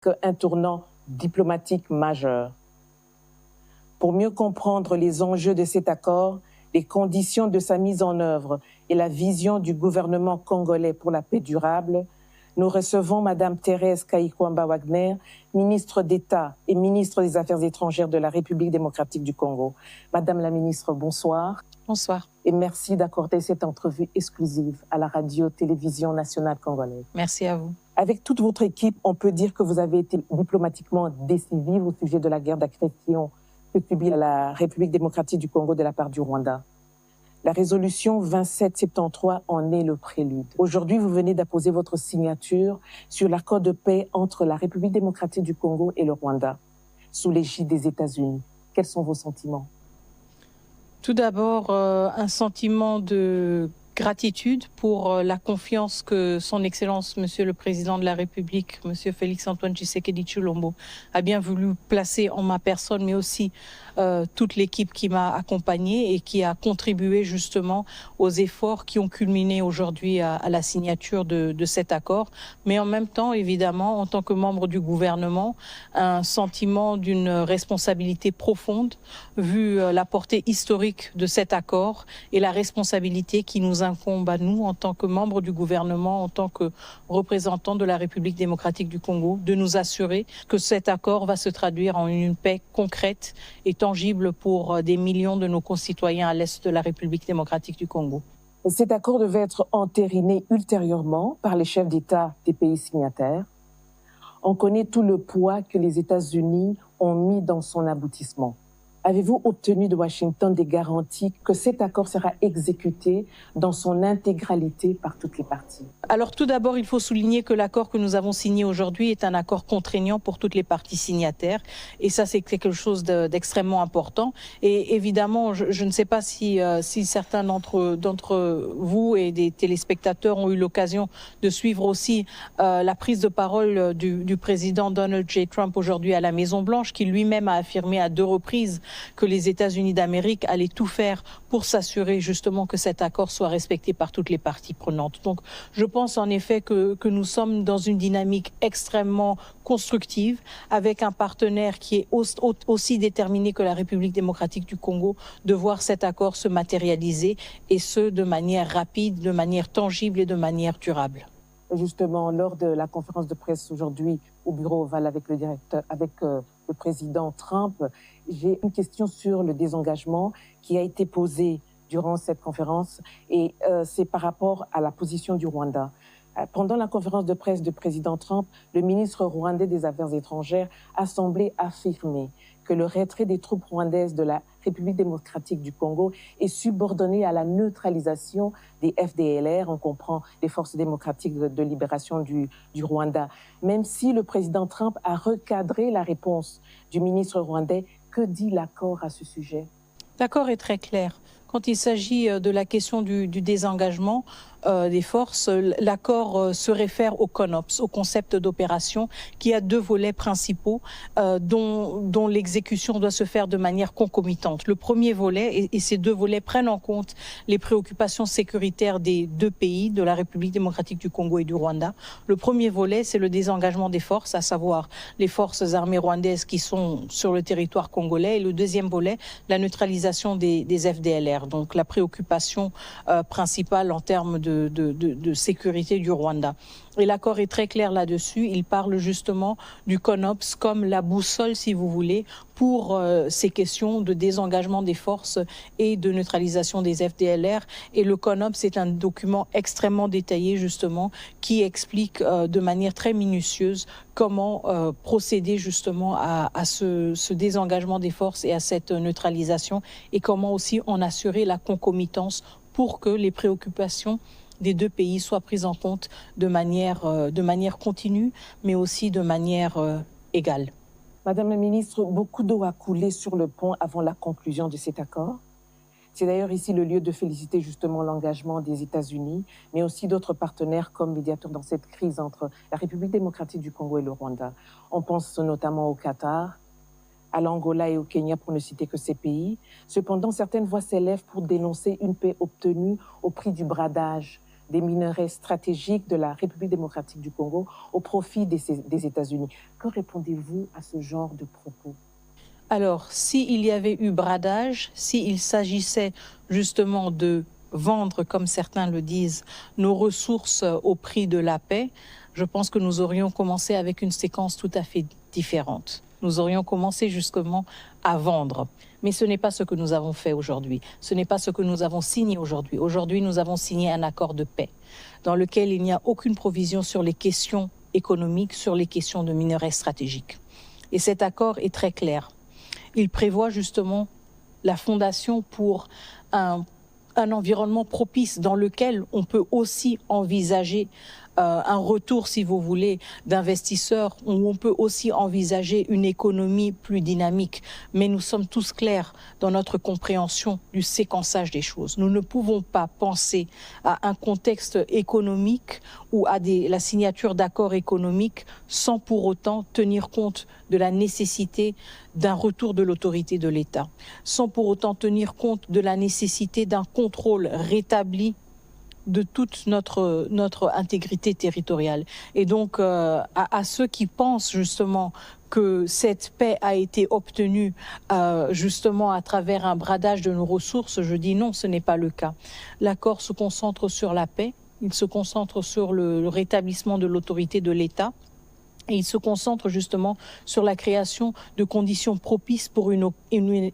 marque un tournant diplomatique majeur. Pour mieux comprendre les enjeux de cet accord, les conditions de sa mise en œuvre et la vision du gouvernement congolais pour la paix durable, nous recevons Mme Thérèse Kayikwamba-Wagner, ministre d'État et ministre des Affaires étrangères de la République démocratique du Congo. Madame la ministre, bonsoir. Bonsoir. Et merci d'accorder cette entrevue exclusive à la radio-télévision nationale congolaise. Merci à vous. Avec toute votre équipe, on peut dire que vous avez été diplomatiquement décisive au sujet de la guerre d'agression que subit la République démocratique du Congo de la part du Rwanda. La résolution 2773 en est le prélude. Aujourd'hui, vous venez d'apposer votre signature sur l'accord de paix entre la République démocratique du Congo et le Rwanda, sous l'égide des États-Unis. Quels sont vos sentiments? Tout d'abord, un sentiment de gratitude pour la confiance que son Excellence, Monsieur le Président de la République, Monsieur Félix-Antoine Tshisekedi Tshilombo, a bien voulu placer en ma personne, mais aussi toute l'équipe qui m'a accompagnée et qui a contribué justement aux efforts qui ont culminé aujourd'hui à la signature de cet accord. Mais en même temps, évidemment, en tant que membre du gouvernement, un sentiment d'une responsabilité profonde, vu la portée historique de cet accord et la responsabilité qui nous incombe à nous en tant que membres du gouvernement, en tant que représentants de la République démocratique du Congo, de nous assurer que cet accord va se traduire en une paix concrète et tangible pour des millions de nos concitoyens à l'est de la République démocratique du Congo. Cet accord devait être entériné ultérieurement par les chefs d'État des pays signataires. On connaît tout le poids que les États-Unis ont mis dans son aboutissement. Avez-vous obtenu de Washington des garanties que cet accord sera exécuté dans son intégralité par toutes les parties? Alors tout d'abord, il faut souligner que l'accord que nous avons signé aujourd'hui est un accord contraignant pour toutes les parties signataires. Et ça, c'est quelque chose d'extrêmement important. Et évidemment, je ne sais pas si certains d'entre vous et des téléspectateurs ont eu l'occasion de suivre aussi la prise de parole du président Donald J. Trump aujourd'hui à la Maison-Blanche, qui lui-même a affirmé à 2 reprises que les États-Unis d'Amérique allaient tout faire pour s'assurer justement que cet accord soit respecté par toutes les parties prenantes. Donc je pense en effet que nous sommes dans une dynamique extrêmement constructive avec un partenaire qui est aussi déterminé que la République démocratique du Congo de voir cet accord se matérialiser et ce de manière rapide, de manière tangible et de manière durable. Justement, lors de la conférence de presse aujourd'hui au bureau ovale avec le président Trump, j'ai une question sur le désengagement qui a été posée durant cette conférence et c'est par rapport à la position du Rwanda. Pendant la conférence de presse du président Trump, le ministre rwandais des Affaires étrangères a semblé affirmer que le retrait des troupes rwandaises de la République démocratique du Congo est subordonné à la neutralisation des FDLR, on comprend les forces démocratiques de libération du Rwanda. Même si le président Trump a recadré la réponse du ministre rwandais, que dit l'accord à ce sujet? L'accord est très clair. Quand il s'agit de la question du désengagement des forces, l'accord se réfère au CONOPS, au concept d'opération, qui a 2 volets principaux dont l'exécution doit se faire de manière concomitante. Le premier volet, et ces 2 volets prennent en compte les préoccupations sécuritaires des 2 pays, de la République démocratique du Congo et du Rwanda. Le premier volet, c'est le désengagement des forces, à savoir les forces armées rwandaises qui sont sur le territoire congolais. Et le deuxième volet, la neutralisation des FDLR. Donc la préoccupation principale en termes de sécurité du Rwanda. Et l'accord est très clair là-dessus. Il parle justement du CONOPS comme la boussole, si vous voulez, pour ces questions de désengagement des forces et de neutralisation des FDLR. Et le CONOPS est un document extrêmement détaillé, justement, qui explique de manière très minutieuse comment procéder justement à ce désengagement des forces et à cette neutralisation et comment aussi en assurer la concomitance pour que les préoccupations des 2 pays soient prises en compte de manière continue, mais aussi de manière égale. Madame la ministre, beaucoup d'eau a coulé sur le pont avant la conclusion de cet accord. C'est d'ailleurs ici le lieu de féliciter justement l'engagement des États-Unis, mais aussi d'autres partenaires comme médiateurs dans cette crise entre la République démocratique du Congo et le Rwanda. On pense notamment au Qatar, à l'Angola et au Kenya, pour ne citer que ces pays. Cependant, certaines voix s'élèvent pour dénoncer une paix obtenue au prix du bradage des minerais stratégiques de la République démocratique du Congo au profit des États-Unis. Que répondez-vous à ce genre de propos? Alors, s'il y avait eu bradage, s'il s'agissait justement de vendre, comme certains le disent, nos ressources au prix de la paix, je pense que nous aurions commencé avec une séquence tout à fait différente. Nous aurions commencé justement à vendre. Mais ce n'est pas ce que nous avons fait aujourd'hui. Ce n'est pas ce que nous avons signé aujourd'hui. Aujourd'hui, nous avons signé un accord de paix dans lequel il n'y a aucune provision sur les questions économiques, sur les questions de minerais stratégiques. Et cet accord est très clair. Il prévoit justement la fondation pour un environnement propice dans lequel on peut aussi envisager un retour, si vous voulez, d'investisseurs, où on peut aussi envisager une économie plus dynamique. Mais nous sommes tous clairs dans notre compréhension du séquençage des choses. Nous ne pouvons pas penser à un contexte économique ou à la signature d'accords économiques sans pour autant tenir compte de la nécessité d'un retour de l'autorité de l'État, sans pour autant tenir compte de la nécessité d'un contrôle rétabli de toute notre intégrité territoriale. Et donc, à ceux qui pensent justement que cette paix a été obtenue justement à travers un bradage de nos ressources, je dis non, ce n'est pas le cas. L'accord se concentre sur la paix, il se concentre sur le rétablissement de l'autorité de l'État. Et il se concentre justement sur la création de conditions propices pour une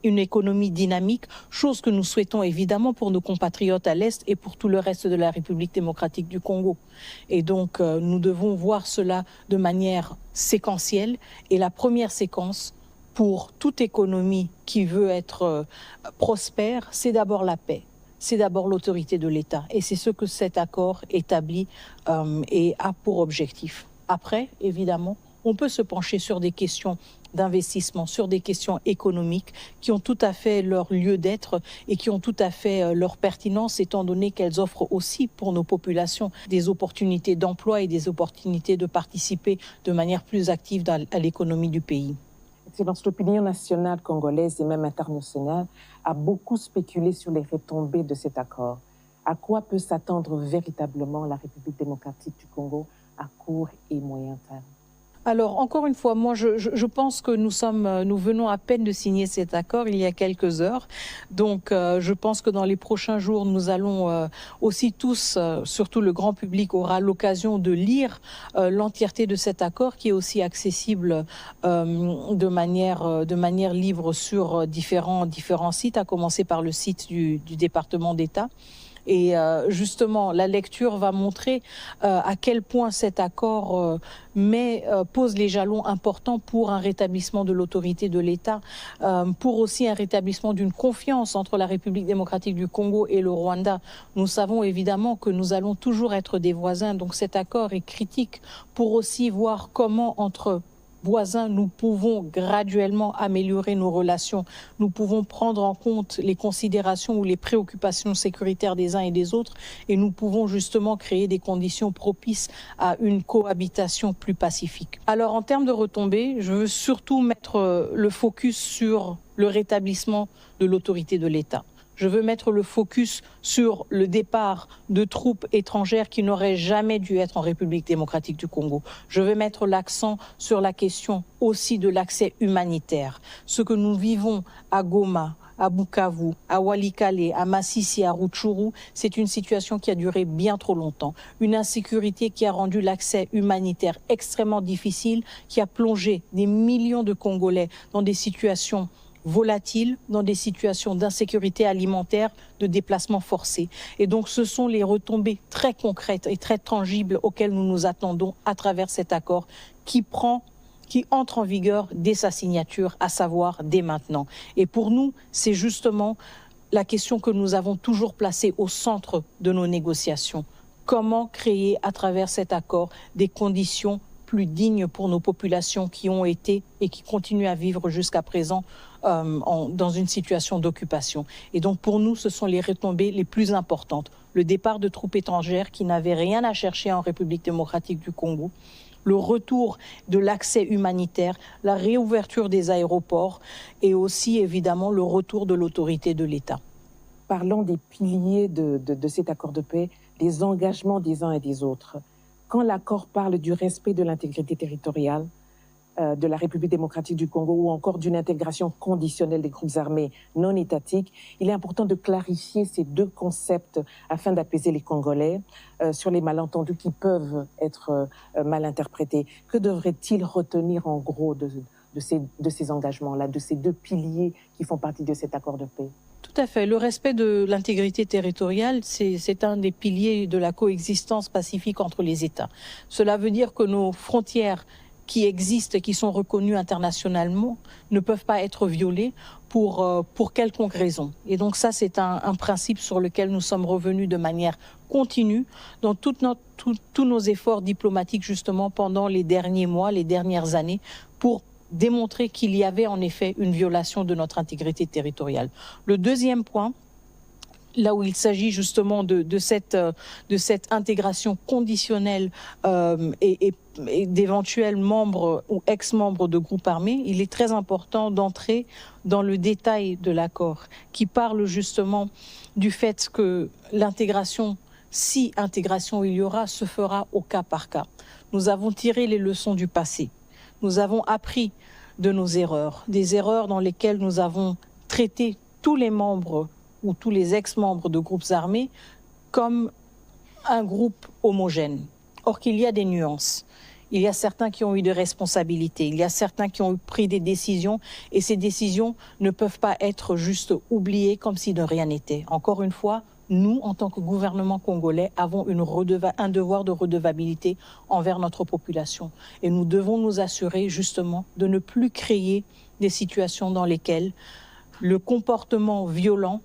économie dynamique, chose que nous souhaitons évidemment pour nos compatriotes à l'Est et pour tout le reste de la République démocratique du Congo. Et donc, nous devons voir cela de manière séquentielle. Et la première séquence, pour toute économie qui veut être prospère, c'est d'abord la paix. C'est d'abord l'autorité de l'État. Et c'est ce que cet accord établit et a pour objectif. Après, évidemment, on peut se pencher sur des questions d'investissement, sur des questions économiques qui ont tout à fait leur lieu d'être et qui ont tout à fait leur pertinence, étant donné qu'elles offrent aussi pour nos populations des opportunités d'emploi et des opportunités de participer de manière plus active à l'économie du pays. Excellence, l'opinion nationale congolaise et même internationale a beaucoup spéculé sur les retombées de cet accord. À quoi peut s'attendre véritablement la République démocratique du Congo à court et moyen terme? Alors, encore une fois, moi, je pense que nous venons à peine de signer cet accord il y a quelques heures. Donc, je pense que dans les prochains jours, nous allons aussi tous, surtout le grand public, aura l'occasion de lire l'entièreté de cet accord qui est aussi accessible de manière libre sur différents sites, à commencer par le site du département d'État. Et justement, la lecture va montrer à quel point cet accord pose les jalons importants pour un rétablissement de l'autorité de l'État, pour aussi un rétablissement d'une confiance entre la République démocratique du Congo et le Rwanda. Nous savons évidemment que nous allons toujours être des voisins, donc cet accord est critique pour aussi voir comment entre voisins, nous pouvons graduellement améliorer nos relations. Nous pouvons prendre en compte les considérations ou les préoccupations sécuritaires des uns et des autres et nous pouvons justement créer des conditions propices à une cohabitation plus pacifique. Alors en termes de retombées, je veux surtout mettre le focus sur le rétablissement de l'autorité de l'État. Je veux mettre le focus sur le départ de troupes étrangères qui n'auraient jamais dû être en République démocratique du Congo. Je veux mettre l'accent sur la question aussi de l'accès humanitaire. Ce que nous vivons à Goma, à Bukavu, à Walikale, à Masisi, à Rutshuru, c'est une situation qui a duré bien trop longtemps. Une insécurité qui a rendu l'accès humanitaire extrêmement difficile, qui a plongé des millions de Congolais dans des situations volatiles, dans des situations d'insécurité alimentaire, de déplacement forcé. Et donc ce sont les retombées très concrètes et très tangibles auxquelles nous nous attendons à travers cet accord qui entre en vigueur dès sa signature, à savoir dès maintenant. Et pour nous, c'est justement la question que nous avons toujours placée au centre de nos négociations. Comment créer à travers cet accord des conditions plus dignes pour nos populations qui ont été et qui continuent à vivre jusqu'à présent dans une situation d'occupation. Et donc pour nous, ce sont les retombées les plus importantes. Le départ de troupes étrangères qui n'avaient rien à chercher en République démocratique du Congo, le retour de l'accès humanitaire, la réouverture des aéroports et aussi évidemment le retour de l'autorité de l'État. Parlons des piliers de cet accord de paix, les engagements des uns et des autres. Quand l'accord parle du respect de l'intégrité territoriale de la République démocratique du Congo ou encore d'une intégration conditionnelle des groupes armés non étatiques, il est important de clarifier ces deux concepts afin d'apaiser les Congolais sur les malentendus qui peuvent être mal interprétés. Que devrait-il retenir en gros de ces engagements-là, de ces deux piliers qui font partie de cet accord de paix? Tout à fait. Le respect de l'intégrité territoriale, c'est un des piliers de la coexistence pacifique entre les États. Cela veut dire que nos frontières qui existent, qui sont reconnues internationalement, ne peuvent pas être violées pour quelconque raison. Et donc ça, c'est un principe sur lequel nous sommes revenus de manière continue dans tous nos efforts diplomatiques justement pendant les derniers mois, les dernières années, pour démontrer qu'il y avait en effet une violation de notre intégrité territoriale. Le deuxième point, là où il s'agit justement de cette intégration conditionnelle et d'éventuels membres ou ex-membres de groupes armés, il est très important d'entrer dans le détail de l'accord qui parle justement du fait que l'intégration, si intégration il y aura, se fera au cas par cas. Nous avons tiré les leçons du passé. Nous avons appris de nos erreurs, des erreurs dans lesquelles nous avons traité tous les membres ou tous les ex-membres de groupes armés comme un groupe homogène. Or qu'il y a des nuances. Il y a certains qui ont eu des responsabilités, il y a certains qui ont pris des décisions et ces décisions ne peuvent pas être juste oubliées comme si de rien n'était. Encore une fois, nous, en tant que gouvernement congolais, avons un devoir de redevabilité envers notre population. Et nous devons nous assurer justement de ne plus créer des situations dans lesquelles le comportement violent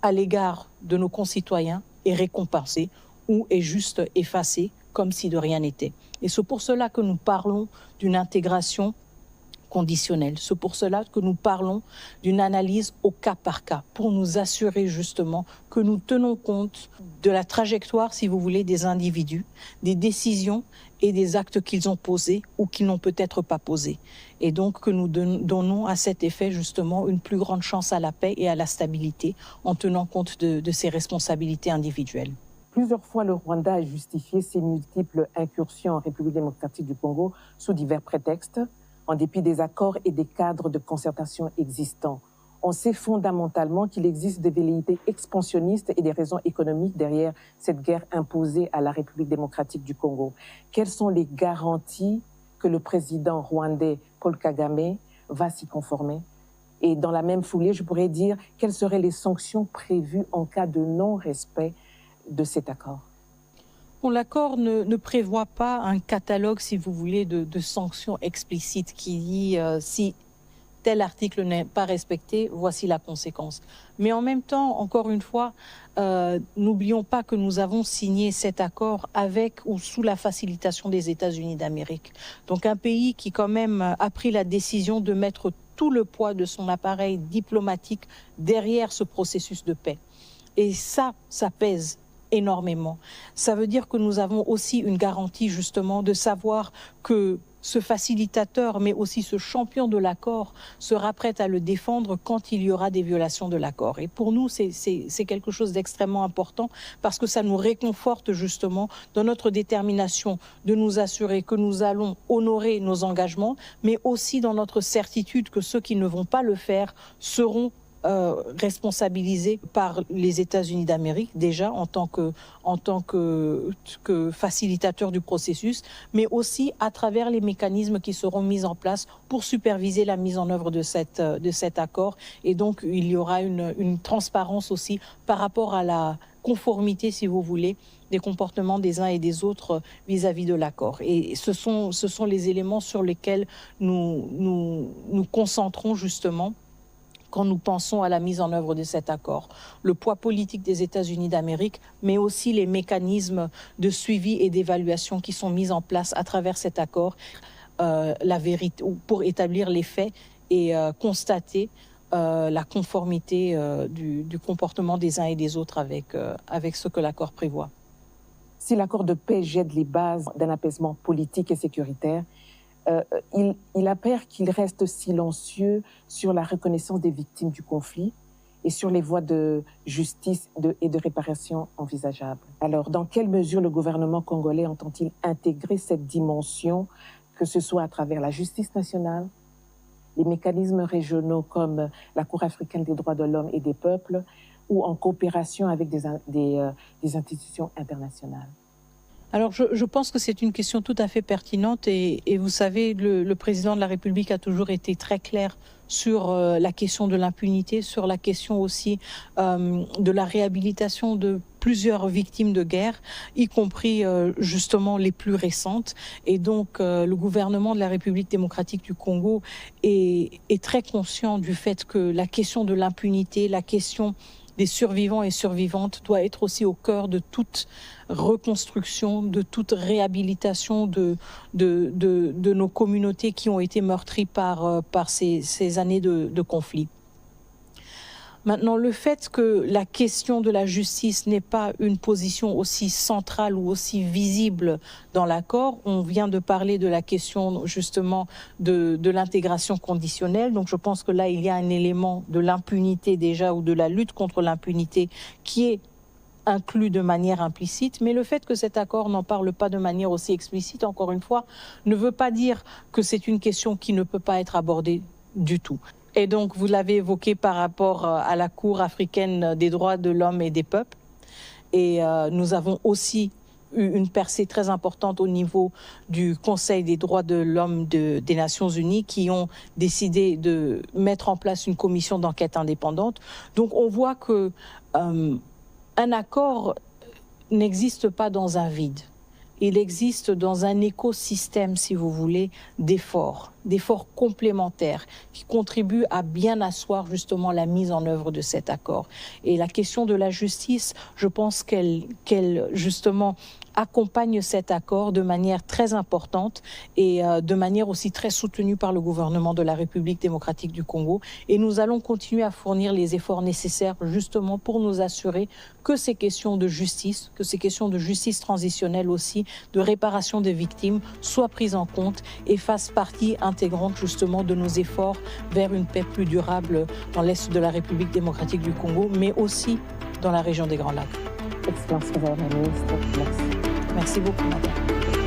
à l'égard de nos concitoyens est récompensé ou est juste effacé comme si de rien n'était. Et c'est pour cela que nous parlons d'une intégration conditionnelle. C'est pour cela que nous parlons d'une analyse au cas par cas, pour nous assurer justement que nous tenons compte de la trajectoire, si vous voulez, des individus, des décisions et des actes qu'ils ont posés ou qu'ils n'ont peut-être pas posés. Et donc que nous donnons à cet effet justement une plus grande chance à la paix et à la stabilité en tenant compte de ces responsabilités individuelles. Plusieurs fois, le Rwanda a justifié ses multiples incursions en République démocratique du Congo sous divers prétextes, en dépit des accords et des cadres de concertation existants. On sait fondamentalement qu'il existe des velléités expansionnistes et des raisons économiques derrière cette guerre imposée à la République démocratique du Congo. Quelles sont les garanties que le président rwandais Paul Kagame va s'y conformer? Et dans la même foulée, je pourrais dire, quelles seraient les sanctions prévues en cas de non-respect de cet accord? Bon, l'accord ne prévoit pas un catalogue, si vous voulez, de sanctions explicites qui dit si tel article n'est pas respecté, voici la conséquence. Mais en même temps, encore une fois, n'oublions pas que nous avons signé cet accord avec ou sous la facilitation des États-Unis d'Amérique. Donc un pays qui quand même a pris la décision de mettre tout le poids de son appareil diplomatique derrière ce processus de paix. Et ça pèse énormément. Ça veut dire que nous avons aussi une garantie justement de savoir que ce facilitateur, mais aussi ce champion de l'accord, sera prêt à le défendre quand il y aura des violations de l'accord. Et pour nous, c'est quelque chose d'extrêmement important parce que ça nous réconforte justement dans notre détermination de nous assurer que nous allons honorer nos engagements, mais aussi dans notre certitude que ceux qui ne vont pas le faire seront responsabilisés par les États-Unis d'Amérique, déjà en tant que facilitateur du processus, mais aussi à travers les mécanismes qui seront mis en place pour superviser la mise en œuvre de cet accord. Et donc, il y aura une transparence aussi par rapport à la conformité, si vous voulez, des comportements des uns et des autres vis-à-vis de l'accord. Et ce sont les éléments sur lesquels nous concentrons justement quand nous pensons à la mise en œuvre de cet accord. Le poids politique des États-Unis d'Amérique, mais aussi les mécanismes de suivi et d'évaluation qui sont mis en place à travers cet accord, la vérité, pour établir les faits et constater la conformité du comportement des uns et des autres avec ce que l'accord prévoit. Si l'accord de paix jette les bases d'un apaisement politique et sécuritaire, il apparaît qu'il reste silencieux sur la reconnaissance des victimes du conflit et sur les voies de justice et de réparation envisageables. Alors, dans quelle mesure le gouvernement congolais entend-il intégrer cette dimension, que ce soit à travers la justice nationale, les mécanismes régionaux comme la Cour africaine des droits de l'homme et des peuples, ou en coopération avec des institutions internationales? Alors, je pense que c'est une question tout à fait pertinente et vous savez, le président de la République a toujours été très clair sur la question de l'impunité, sur la question aussi de la réhabilitation de plusieurs victimes de guerre, y compris justement les plus récentes. Et donc, le gouvernement de la République démocratique du Congo est très conscient du fait que la question de l'impunité, la question des survivants et survivantes doit être aussi au cœur de toute reconstruction, de toute réhabilitation de nos communautés qui ont été meurtries par ces années de conflit. Maintenant, le fait que la question de la justice n'ait pas une position aussi centrale ou aussi visible dans l'accord, on vient de parler de la question justement de l'intégration conditionnelle. Donc je pense que là, il y a un élément de l'impunité déjà ou de la lutte contre l'impunité qui est inclus de manière implicite, mais le fait que cet accord n'en parle pas de manière aussi explicite, encore une fois, ne veut pas dire que c'est une question qui ne peut pas être abordée du tout. Et donc, vous l'avez évoqué par rapport à la Cour africaine des droits de l'homme et des peuples. Et nous avons aussi eu une percée très importante au niveau du Conseil des droits de l'homme des Nations Unies qui ont décidé de mettre en place une commission d'enquête indépendante. Donc, on voit que un accord n'existe pas dans un vide. Il existe dans un écosystème, si vous voulez, d'efforts complémentaires qui contribuent à bien asseoir justement la mise en œuvre de cet accord. Et la question de la justice, je pense qu'elle justement accompagne cet accord de manière très importante et de manière aussi très soutenue par le gouvernement de la République démocratique du Congo. Et nous allons continuer à fournir les efforts nécessaires justement pour nous assurer que ces questions de justice, que ces questions de justice transitionnelle aussi, de réparation des victimes, soient prises en compte et fassent partie intégrante justement de nos efforts vers une paix plus durable dans l'Est de la République démocratique du Congo, mais aussi dans la région des Grands Lacs. Excellence, Madame la Ministre. Merci. Merci beaucoup, Madame.